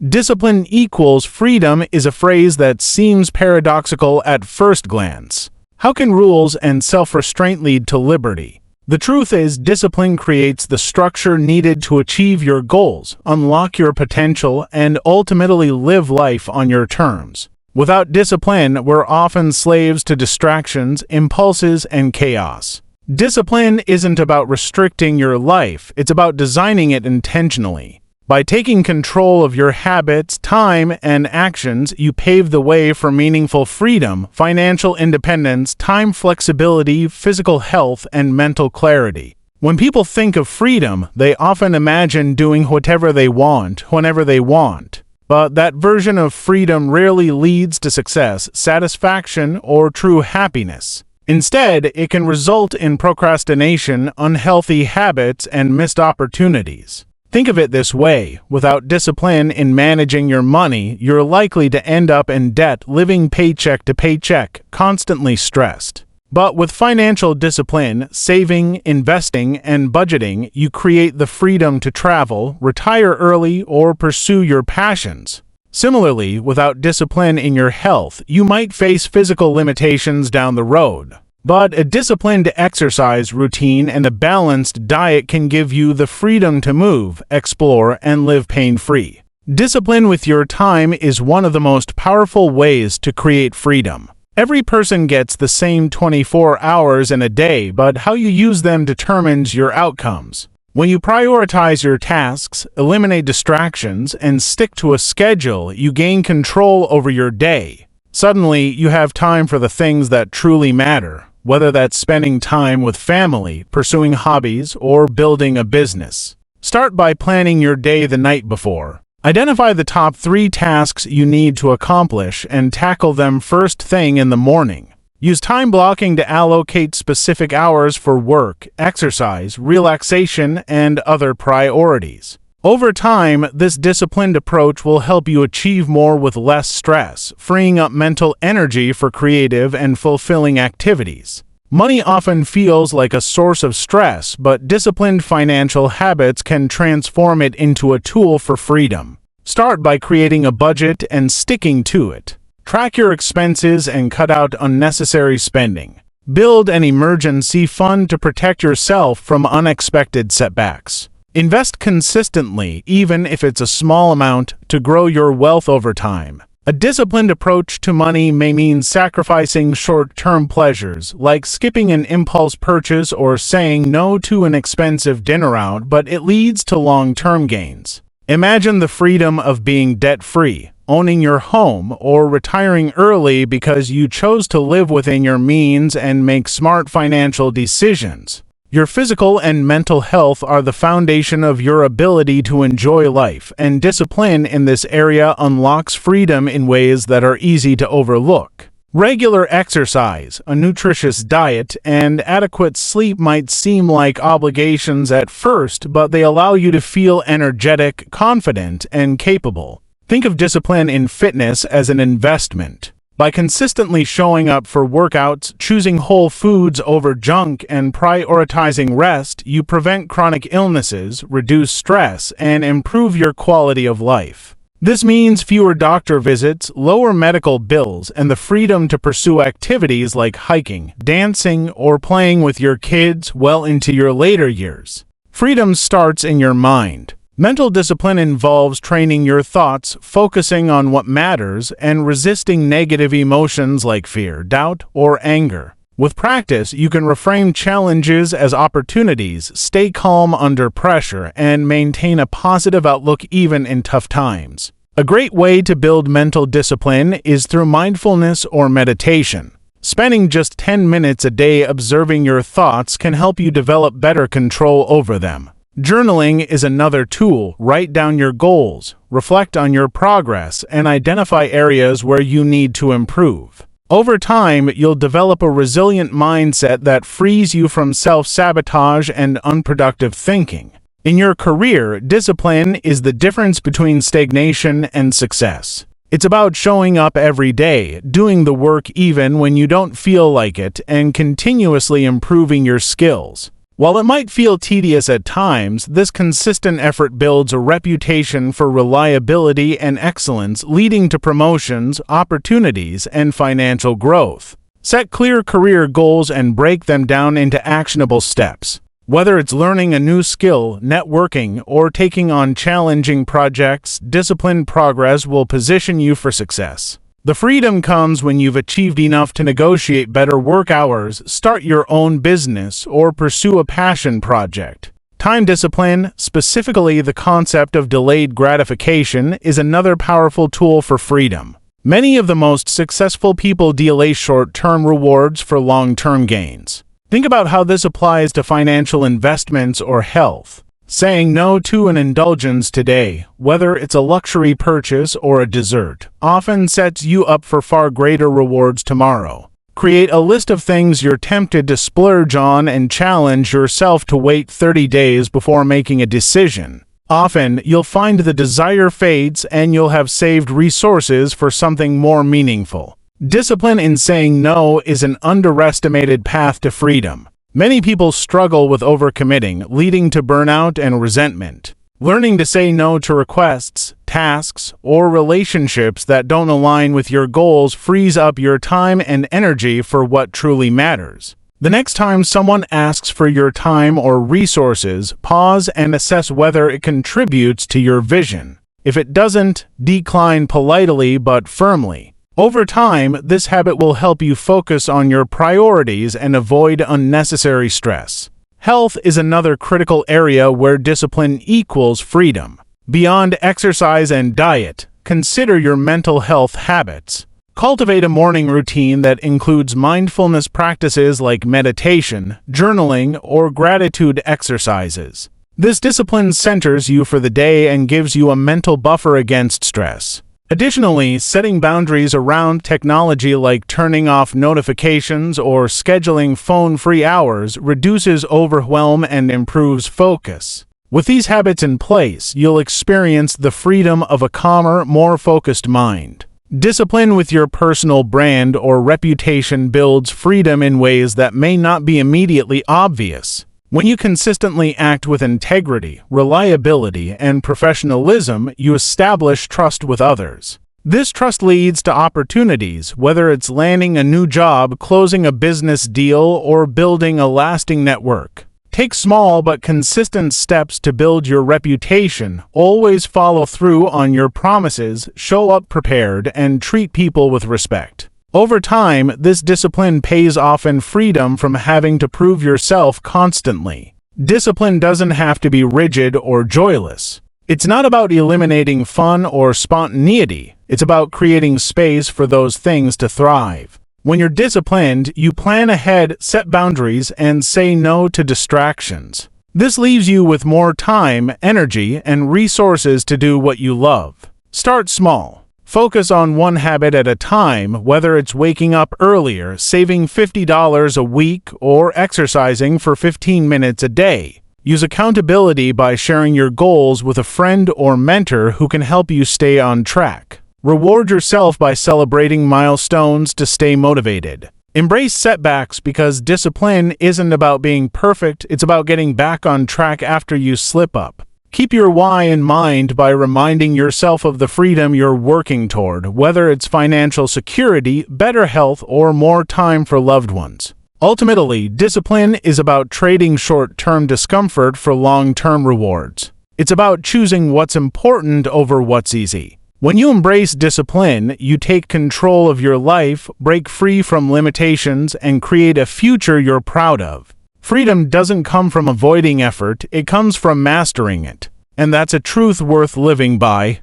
Discipline equals freedom is a phrase that seems paradoxical at first glance. How can rules and self-restraint lead to liberty? The truth is, discipline creates the structure needed to achieve your goals, unlock your potential, and ultimately live life on your terms. Without discipline, we're often slaves to distractions, impulses, and chaos. Discipline isn't about restricting your life, it's about designing it intentionally. By taking control of your habits, time, and actions, you pave the way for meaningful freedom, financial independence, time flexibility, physical health, and mental clarity. When people think of freedom, they often imagine doing whatever they want, whenever they want. But that version of freedom rarely leads to success, satisfaction, or true happiness. Instead, it can result in procrastination, unhealthy habits, and missed opportunities. Think of it this way: without discipline in managing your money, you're likely to end up in debt, living paycheck to paycheck, constantly stressed. But with financial discipline, saving, investing, and budgeting, you create the freedom to travel, retire early, or pursue your passions. Similarly, without discipline in your health, you might face physical limitations down the road. But a disciplined exercise routine and a balanced diet can give you the freedom to move, explore, and live pain-free. Discipline with your time is one of the most powerful ways to create freedom. Every person gets the same 24 hours in a day, but how you use them determines your outcomes. When you prioritize your tasks, eliminate distractions, and stick to a schedule, you gain control over your day. Suddenly, you have time for the things that truly matter, whether that's spending time with family, pursuing hobbies, or building a business. Start by planning your day the night before. Identify the top 3 tasks you need to accomplish and tackle them first thing in the morning. Use time blocking to allocate specific hours for work, exercise, relaxation, and other priorities. Over time, this disciplined approach will help you achieve more with less stress, freeing up mental energy for creative and fulfilling activities. Money often feels like a source of stress, but disciplined financial habits can transform it into a tool for freedom. Start by creating a budget and sticking to it. Track your expenses and cut out unnecessary spending. Build an emergency fund to protect yourself from unexpected setbacks. Invest consistently, even if it's a small amount, to grow your wealth over time. A disciplined approach to money may mean sacrificing short-term pleasures, like skipping an impulse purchase or saying no to an expensive dinner out, but it leads to long-term gains. Imagine the freedom of being debt-free, owning your home, or retiring early because you chose to live within your means and make smart financial decisions. Your physical and mental health are the foundation of your ability to enjoy life, and discipline in this area unlocks freedom in ways that are easy to overlook. Regular exercise, a nutritious diet, and adequate sleep might seem like obligations at first, but they allow you to feel energetic, confident, and capable. Think of discipline in fitness as an investment. By consistently showing up for workouts, choosing whole foods over junk, and prioritizing rest, you prevent chronic illnesses, reduce stress, and improve your quality of life. This means fewer doctor visits, lower medical bills, and the freedom to pursue activities like hiking, dancing, or playing with your kids well into your later years. Freedom starts in your mind. Mental discipline involves training your thoughts, focusing on what matters, and resisting negative emotions like fear, doubt, or anger. With practice, you can reframe challenges as opportunities, stay calm under pressure, and maintain a positive outlook even in tough times. A great way to build mental discipline is through mindfulness or meditation. Spending just 10 minutes a day observing your thoughts can help you develop better control over them. Journaling is another tool. Write down your goals, reflect on your progress, and identify areas where you need to improve. Over time, you'll develop a resilient mindset that frees you from self-sabotage and unproductive thinking. In your career, discipline is the difference between stagnation and success. It's about showing up every day, doing the work even when you don't feel like it, and continuously improving your skills. While it might feel tedious at times, this consistent effort builds a reputation for reliability and excellence, leading to promotions, opportunities, and financial growth. Set clear career goals and break them down into actionable steps. Whether it's learning a new skill, networking, or taking on challenging projects, disciplined progress will position you for success. The freedom comes when you've achieved enough to negotiate better work hours, start your own business, or pursue a passion project. Time discipline, specifically the concept of delayed gratification, is another powerful tool for freedom. Many of the most successful people delay short-term rewards for long-term gains. Think about how this applies to financial investments or health. Saying no to an indulgence today, whether it's a luxury purchase or a dessert, often sets you up for far greater rewards tomorrow. Create a list of things you're tempted to splurge on and challenge yourself to wait 30 days before making a decision. Often, you'll find the desire fades and you'll have saved resources for something more meaningful. Discipline in saying no is an underestimated path to freedom. Many people struggle with overcommitting, leading to burnout and resentment. Learning to say no to requests, tasks, or relationships that don't align with your goals frees up your time and energy for what truly matters. The next time someone asks for your time or resources, pause and assess whether it contributes to your vision. If it doesn't, decline politely but firmly. Over time, this habit will help you focus on your priorities and avoid unnecessary stress. Health is another critical area where discipline equals freedom. Beyond exercise and diet, consider your mental health habits. Cultivate a morning routine that includes mindfulness practices like meditation, journaling, or gratitude exercises. This discipline centers you for the day and gives you a mental buffer against stress. Additionally, setting boundaries around technology like turning off notifications or scheduling phone-free hours reduces overwhelm and improves focus. With these habits in place, you'll experience the freedom of a calmer, more focused mind. Discipline with your personal brand or reputation builds freedom in ways that may not be immediately obvious. When you consistently act with integrity, reliability, and professionalism, you establish trust with others. This trust leads to opportunities, whether it's landing a new job, closing a business deal, or building a lasting network. Take small but consistent steps to build your reputation. Always follow through on your promises, show up prepared, and treat people with respect. Over time, this discipline pays off in freedom from having to prove yourself constantly. Discipline doesn't have to be rigid or joyless. It's not about eliminating fun or spontaneity. It's about creating space for those things to thrive. When you're disciplined, you plan ahead, set boundaries, and say no to distractions. This leaves you with more time, energy, and resources to do what you love. Start small. Focus on one habit at a time, whether it's waking up earlier, saving $50 a week, or exercising for 15 minutes a day. Use accountability by sharing your goals with a friend or mentor who can help you stay on track. Reward yourself by celebrating milestones to stay motivated. Embrace setbacks because discipline isn't about being perfect, it's about getting back on track after you slip up. Keep your why in mind by reminding yourself of the freedom you're working toward, whether it's financial security, better health, or more time for loved ones. Ultimately, discipline is about trading short-term discomfort for long-term rewards. It's about choosing what's important over what's easy. When you embrace discipline, you take control of your life, break free from limitations, and create a future you're proud of. Freedom doesn't come from avoiding effort, it comes from mastering it. And that's a truth worth living by.